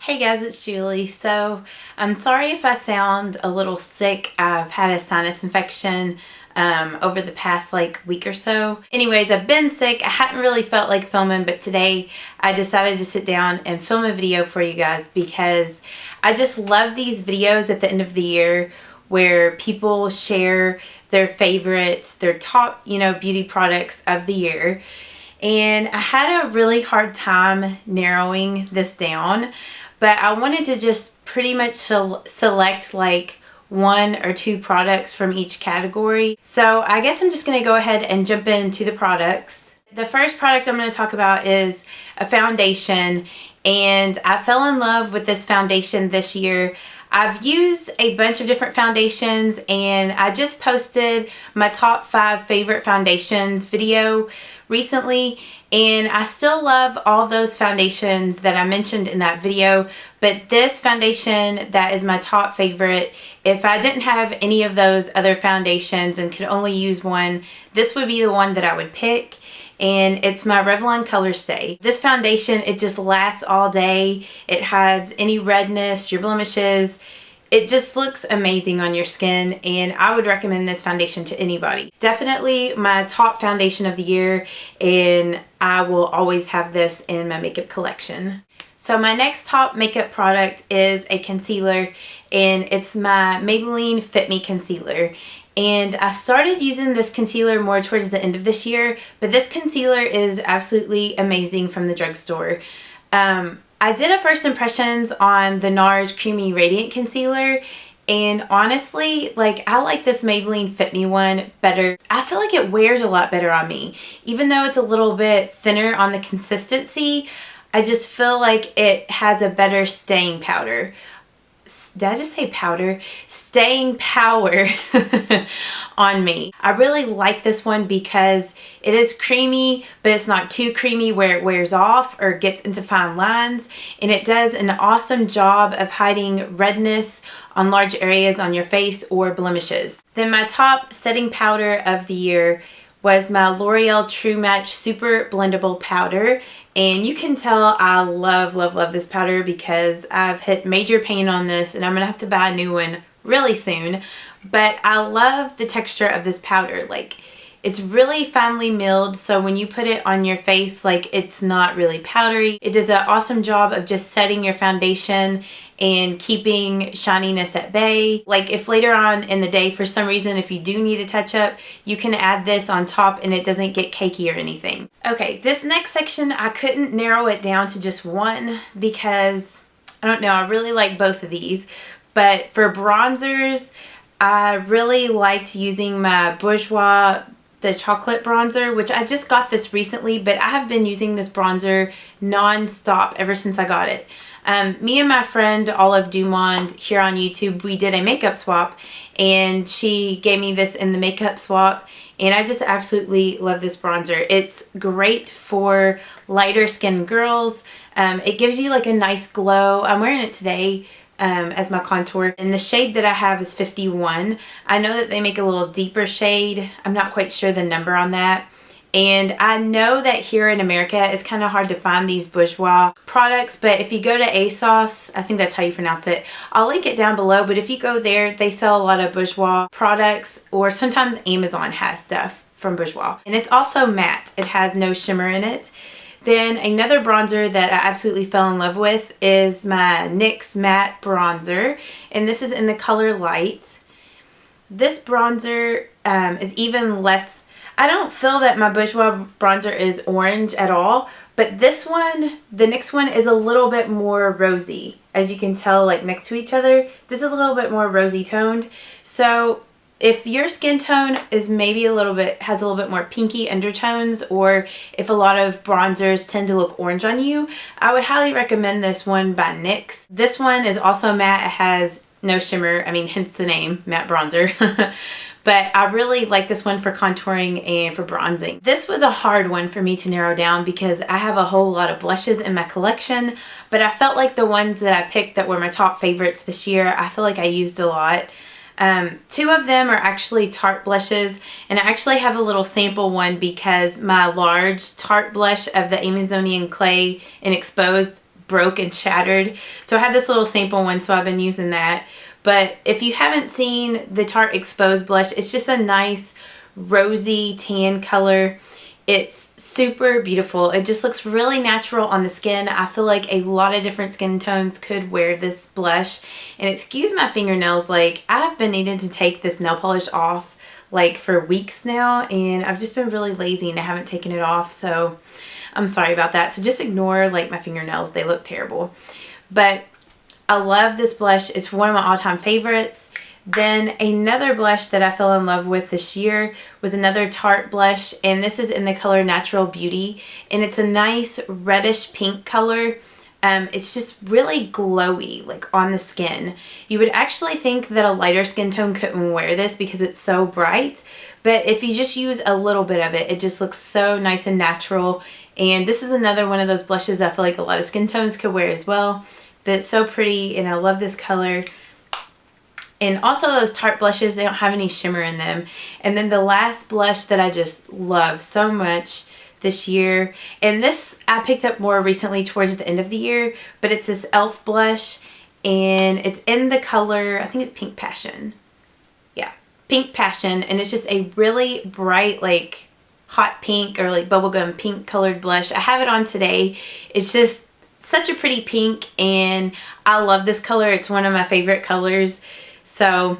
Hey guys, it's Julie. So I'm sorry if I sound a little sick. I've had a sinus infection over the past week or so. Anyways, I've been sick. I hadn't really felt like filming, but today I decided to sit down and film a video for you guys because I just love these videos at the end of the year where people share their favorites, their top, beauty products of the year. And I had a really hard time narrowing this down, but I wanted to just pretty much select like one or two products from each category. So I guess I'm just going to go ahead and jump into the products. The first product I'm going to talk about is a foundation, and I fell in love with this foundation this year. I've used a bunch of different foundations, and I just posted my top 5 favorite foundations video recently, and I still love all those foundations that I mentioned in that video, but this foundation that is my top favorite, if I didn't have any of those other foundations and could only use one, this would be the one that I would pick. And it's my Revlon ColorStay. This foundation, it just lasts all day. It hides any redness, your blemishes. It just looks amazing on your skin, and I would recommend this foundation to anybody. Definitely my top foundation of the year, and I will always have this in my makeup collection. So my next top makeup product is a concealer, and it's my Maybelline Fit Me Concealer. And I started using this concealer more towards the end of this year, but this concealer is absolutely amazing from the drugstore. I did a first impressions on the NARS Creamy Radiant Concealer, and honestly, I like this Maybelline Fit Me one better. I feel like it wears a lot better on me. Even though it's a little bit thinner on the consistency, I just feel like it has a better staying powder. Did I just say powder? Staying power on me. I really like this one because it is creamy, but it's not too creamy where it wears off or gets into fine lines. And it does an awesome job of hiding redness on large areas on your face or blemishes. Then my top setting powder of the year was my Loreal True Match Super Blendable Powder. And you can tell I love this powder because I've hit major pain on this, and I'm gonna have to buy a new one really soon. But I love the texture of this powder. It's really finely milled, so when you put it on your face, it's not really powdery. It does an awesome job of just setting your foundation and keeping shininess at bay. If later on in the day, for some reason, if you do need a touch up, you can add this on top and it doesn't get cakey or anything. Okay, this next section, I couldn't narrow it down to just one because, I don't know, I really like both of these. But for bronzers, I really liked using my Bourjois the chocolate bronzer, which I just got this recently, but I have been using this bronzer non-stop ever since I got it. Me and my friend Olive Dumond here on YouTube, we did a makeup swap, and she gave me this in the makeup swap, and I just absolutely love this bronzer. It's great for lighter skinned girls. It gives you a nice glow. I'm wearing it today as my contour, and the shade that I have is 51. I know that they make a little deeper shade. I'm not quite sure the number on that. And I know that here in America it's kind of hard to find these Bourjois products, but if you go to ASOS, I think that's how you pronounce it, I'll link it down below, but if you go there, they sell a lot of Bourjois products, or sometimes Amazon has stuff from Bourjois. And it's also matte. It has no shimmer in it. Then another bronzer that I absolutely fell in love with is my NYX Matte Bronzer, and this is in the color Light. This bronzer is even less, I don't feel that my Bourjois bronzer is orange at all, but this one, the NYX one, is a little bit more rosy. As you can tell, next to each other, this is a little bit more rosy toned. So if your skin tone is maybe has a little bit more pinky undertones, or if a lot of bronzers tend to look orange on you, I would highly recommend this one by NYX. This one is also matte. It has no shimmer. I mean, hence the name, matte bronzer. But I really like this one for contouring and for bronzing. This was a hard one for me to narrow down because I have a whole lot of blushes in my collection, but I felt like the ones that I picked that were my top favorites this year, I feel like I used a lot. 2 of them are actually Tarte blushes, and I actually have a little sample one because my large Tarte blush of the Amazonian Clay in Exposed broke and shattered. So I have this little sample one, so I've been using that. But if you haven't seen the Tarte Exposed blush, it's just a nice rosy tan color. It's super beautiful. It just looks really natural on the skin. I feel like a lot of different skin tones could wear this blush. And excuse my fingernails, like I've been needing to take this nail polish off like for weeks now, and I've just been really lazy and I haven't taken it off, so I'm sorry about that. So just ignore like my fingernails, they look terrible. But I love this blush. It's one of my all-time favorites. Then another blush that I fell in love with this year was another Tarte blush, and this is in the color Natural Beauty, and it's a nice reddish pink color. It's just really glowy, like on the skin. You would actually think that a lighter skin tone couldn't wear this because it's so bright, but if you just use a little bit of it, it just looks so nice and natural. And this is another one of those blushes I feel like a lot of skin tones could wear as well, but it's so pretty and I love this color. And also those Tarte blushes, they don't have any shimmer in them. And then the last blush that I just love so much this year, and this I picked up more recently towards the end of the year, but it's this e.l.f. blush, and it's in the color, I think it's Pink Passion. Yeah, Pink Passion, and it's just a really bright, like hot pink or like bubblegum pink colored blush. I have it on today. It's just such a pretty pink, and I love this color. It's one of my favorite colors. So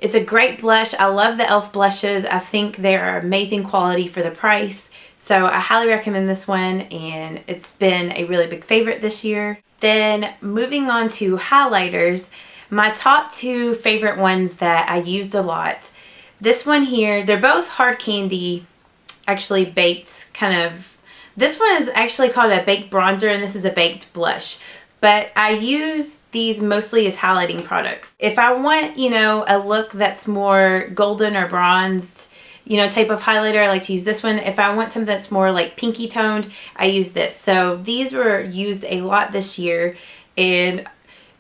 it's a great blush. I love the e.l.f. blushes. I think they are amazing quality for the price. So I highly recommend this one, and it's been a really big favorite this year. Then moving on to highlighters, my top two favorite ones that I used a lot. This one here, they're both hard candy, actually baked kind of. This one is actually called a baked bronzer, and this is a baked blush. But I use these mostly as highlighting products. If I want, you know, a look that's more golden or bronzed, you know, type of highlighter, I like to use this one. If I want something that's more like pinky toned, I use this. So these were used a lot this year, and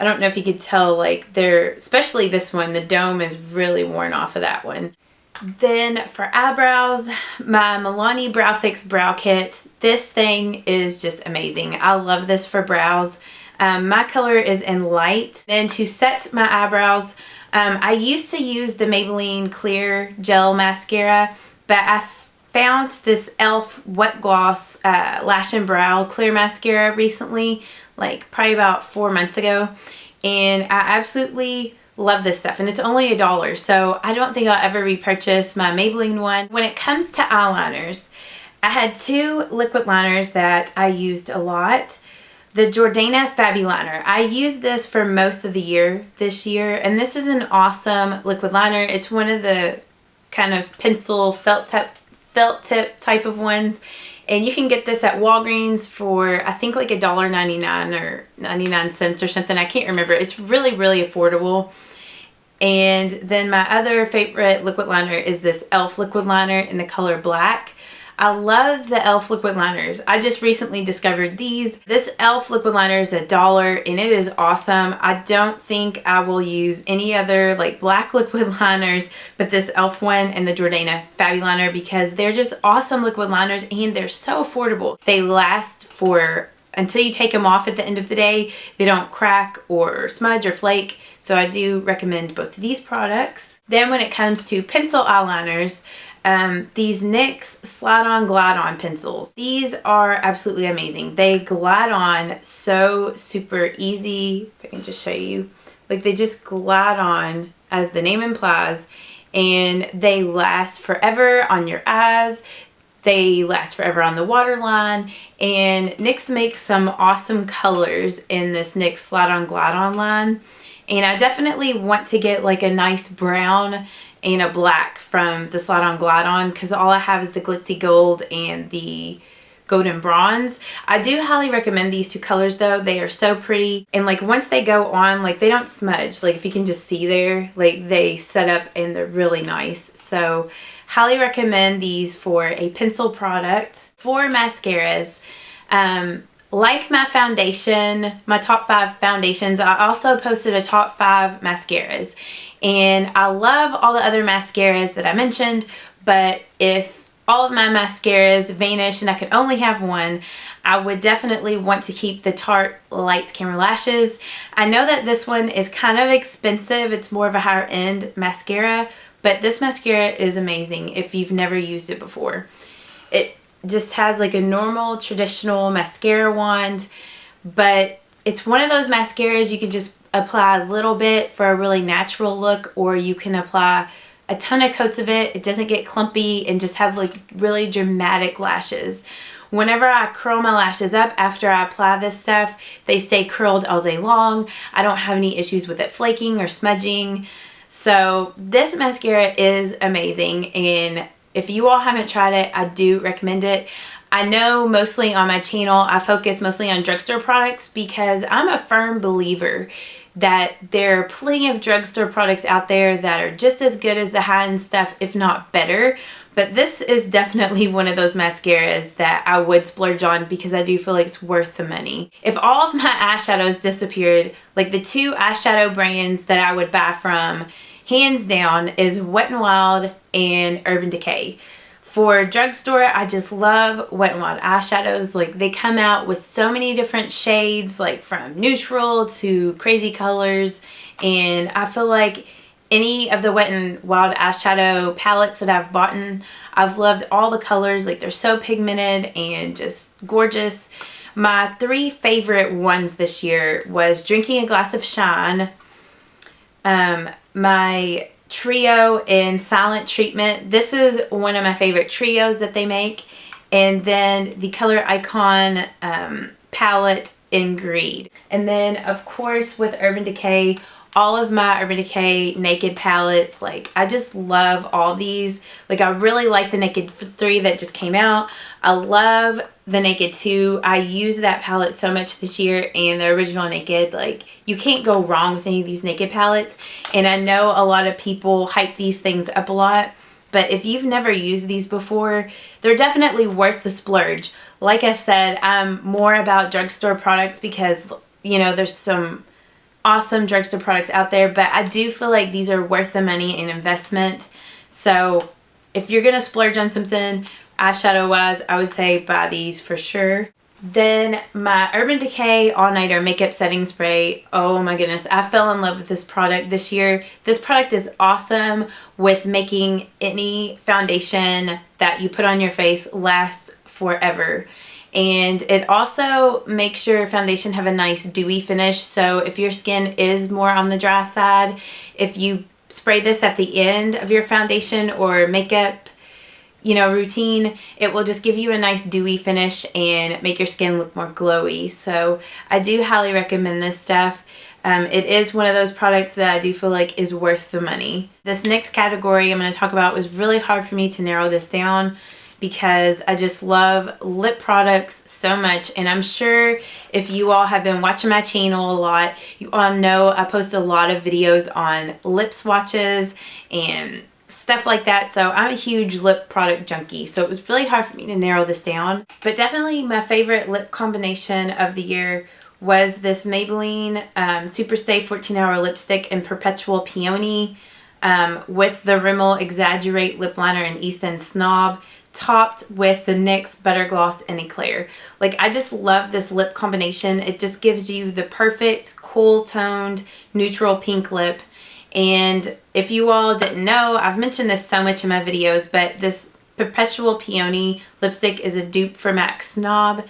I don't know if you could tell, like they're, especially this one, the dome is really worn off of that one. Then for eyebrows, my Milani Brow Fix Brow Kit. This thing is just amazing. I love this for brows. My color is in light. Then to set my eyebrows, I used to use the Maybelline Clear Gel Mascara, but I found this e.l.f. Wet Gloss Lash and Brow Clear Mascara recently, like probably about 4 months ago, and I absolutely love this stuff, and it's only $1, so I don't think I'll ever repurchase my Maybelline one. When it comes to eyeliners, I had two liquid liners that I used a lot. The Jordana Fabuliner. I used this for most of the year this year, and this is an awesome liquid liner. It's one of the kind of pencil felt tip type of ones, and you can get this at Walgreens for I think like $1.99 or 99 cents or something. I can't remember. It's really, really affordable. And then my other favorite liquid liner is this e.l.f. liquid liner in the color black. I love the e.l.f. liquid liners. I just recently discovered these. This e.l.f. liquid liner is $1, and it is awesome. I don't think I will use any other like black liquid liners but this e.l.f. one and the Jordana Fabuliner, because they're just awesome liquid liners and they're so affordable. They last for until you take them off at the end of the day. They don't crack or smudge or flake. So I do recommend both of these products. Then when it comes to pencil eyeliners, these NYX Slide On Glide On pencils. These are absolutely amazing. They glide on so super easy. If I can just show you. Like they just glide on as the name implies, and they last forever on your eyes. They last forever on the waterline, and NYX makes some awesome colors in this NYX Slide On Glide On line. And I definitely want to get like a nice brown and a black from the Slide On Glide On, because all I have is the Glitzy Gold and the Golden Bronze. I do highly recommend these two colors though. They are so pretty, and like once they go on, like they don't smudge. Like if you can just see there, like they set up and they're really nice. So highly recommend these for a pencil product. For mascaras, like my foundation, my top 5 foundations, I also posted a top 5 mascaras. And I love all the other mascaras that I mentioned, but if all of my mascaras vanish and I could only have one, I would definitely want to keep the Tarte Lights Camera Lashes. I know that this one is kind of expensive. It's more of a higher end mascara, but this mascara is amazing if you've never used it before. It just has like a normal traditional mascara wand, but it's one of those mascaras you can just apply a little bit for a really natural look, or you can apply a ton of coats of it. It doesn't get clumpy and just have like really dramatic lashes. Whenever I curl my lashes up after I apply this stuff, they stay curled all day long. I don't have any issues with it flaking or smudging. So this mascara is amazing, and if you all haven't tried it, I do recommend it. I know mostly on my channel I focus mostly on drugstore products because I'm a firm believer that there are plenty of drugstore products out there that are just as good as the high-end stuff, if not better. But this is definitely one of those mascaras that I would splurge on because I do feel like it's worth the money. If all of my eyeshadows disappeared, like the two eyeshadow brands that I would buy from, hands down, is Wet n Wild and Urban Decay. For drugstore, I just love Wet n Wild eyeshadows. Like, they come out with so many different shades, like from neutral to crazy colors, and I feel like any of the Wet n Wild eyeshadow palettes that I've bought, I've loved all the colors. Like, they're so pigmented and just gorgeous. My three favorite ones this year was Drinking a Glass of Shine, my trio in Silent Treatment. This is one of my favorite trios that they make. And then the Color Icon palette in Greed. And then of course with Urban Decay, all of my Urban Decay Naked palettes, like I just love all these. Like, I really like the Naked 3 that just came out. I love the Naked 2. I use that palette so much this year, and the original Naked, like, you can't go wrong with any of these Naked palettes. And I know a lot of people hype these things up a lot, but if you've never used these before, they're definitely worth the splurge. Like I said, I'm more about drugstore products because, you know, there's some awesome drugstore products out there, but I do feel like these are worth the money and investment. So if you're gonna splurge on something eyeshadow wise, I would say buy these for sure. Then my Urban Decay All Nighter Makeup Setting Spray. Oh my goodness, I fell in love with this product this year. This product is awesome with making any foundation that you put on your face last forever. And it also makes your foundation have a nice dewy finish. So if your skin is more on the dry side, if you spray this at the end of your foundation or makeup, you know, routine, it will just give you a nice dewy finish and make your skin look more glowy. So I do highly recommend this stuff. It is one of those products that I do feel like is worth the money. This next category I'm going to talk about was really hard for me to narrow this down because I just love lip products so much, and I'm sure if you all have been watching my channel a lot, you all know I post a lot of videos on lip swatches and stuff like that. So I'm a huge lip product junkie, so it was really hard for me to narrow this down. But definitely my favorite lip combination of the year was this Maybelline Superstay 14-Hour Lipstick in Perpetual Peony with the Rimmel Exaggerate Lip Liner in East End Snob, topped with the NYX Butter Gloss in Eclair. Like, I just love this lip combination. It just gives you the perfect cool toned neutral pink lip. And if you all didn't know, I've mentioned this so much in my videos, but this Perpetual Peony lipstick is a dupe for MAC Snob,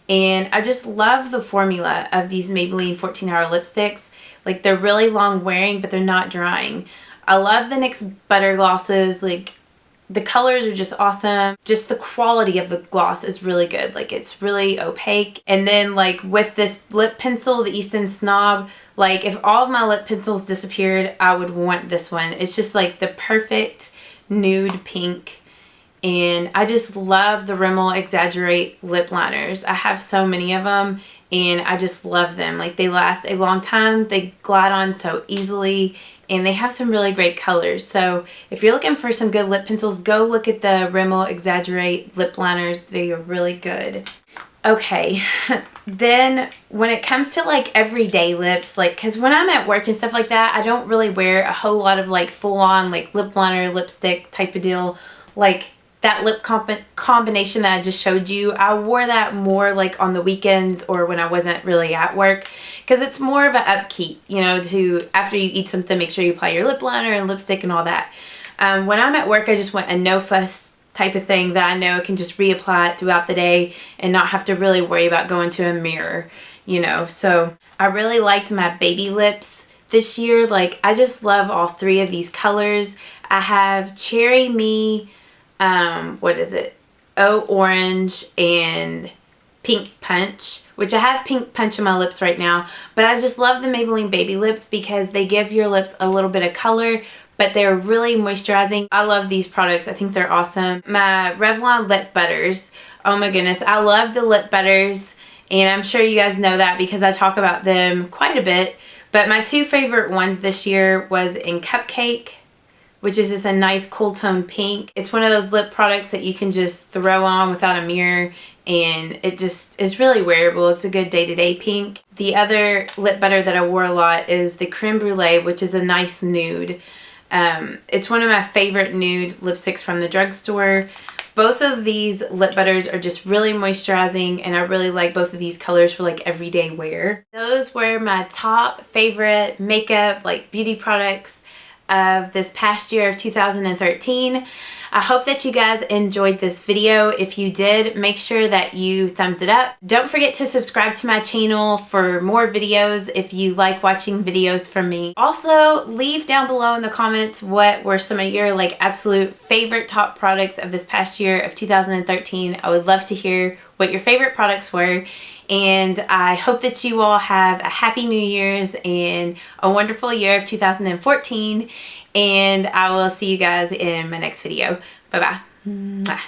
and I just love the formula of these Maybelline 14-Hour lipsticks. Like, they're really long wearing, but they're not drying. I love the NYX Butter Glosses. Like, the colors are just awesome. Just the quality of the gloss is really good. Like, it's really opaque. And then, like, with this lip pencil, the East End Snob, like, if all of my lip pencils disappeared, I would want this one. It's just like the perfect nude pink. And I just love the Rimmel Exaggerate lip liners. I have so many of them, and I just love them. Like, they last a long time. They glide on so easily, and they have some really great colors. So if you're looking for some good lip pencils, go look at the Rimmel Exaggerate lip liners. They are really good. Okay, then when it comes to like everyday lips, like, because when I'm at work and stuff like that, I don't really wear a whole lot of like full-on like lip liner, lipstick type of deal. Like, that lip combination that I just showed you, I wore that more like on the weekends or when I wasn't really at work, because it's more of an upkeep, you know, to after you eat something, make sure you apply your lip liner and lipstick and all that. When I'm at work, I just want a no fuss type of thing that I know I can just reapply it throughout the day and not have to really worry about going to a mirror, you know. So I really liked my baby lips this year. Like, I just love all three of these colors. I have Cherry Me, what is it? Oh Orange and Pink Punch, which I have Pink Punch on my lips right now, but I just love the Maybelline baby lips because they give your lips a little bit of color, but they're really moisturizing. I love these products. I think they're awesome. My Revlon lip butters. Oh my goodness. I love the lip butters, and I'm sure you guys know that because I talk about them quite a bit. But my two favorite ones this year was in Cupcake, which is just a nice cool tone pink. It's one of those lip products that you can just throw on without a mirror, and it just is really wearable. It's a good day-to-day pink. The other lip butter that I wore a lot is the Creme Brulee, which is a nice nude. It's one of my favorite nude lipsticks from the drugstore. Both of these lip butters are just really moisturizing, and I really like both of these colors for like everyday wear. Those were my top favorite makeup, like beauty products of this past year of 2013. I hope that you guys enjoyed this video. If you did, make sure that you thumbs it up. Don't forget to subscribe to my channel for more videos if you like watching videos from me. Also, leave down below in the comments what were some of your like absolute favorite top products of this past year of 2013. I would love to hear what your favorite products were. And I hope that you all have a happy New Year's and a wonderful year of 2014. And I will see you guys in my next video. Bye-bye.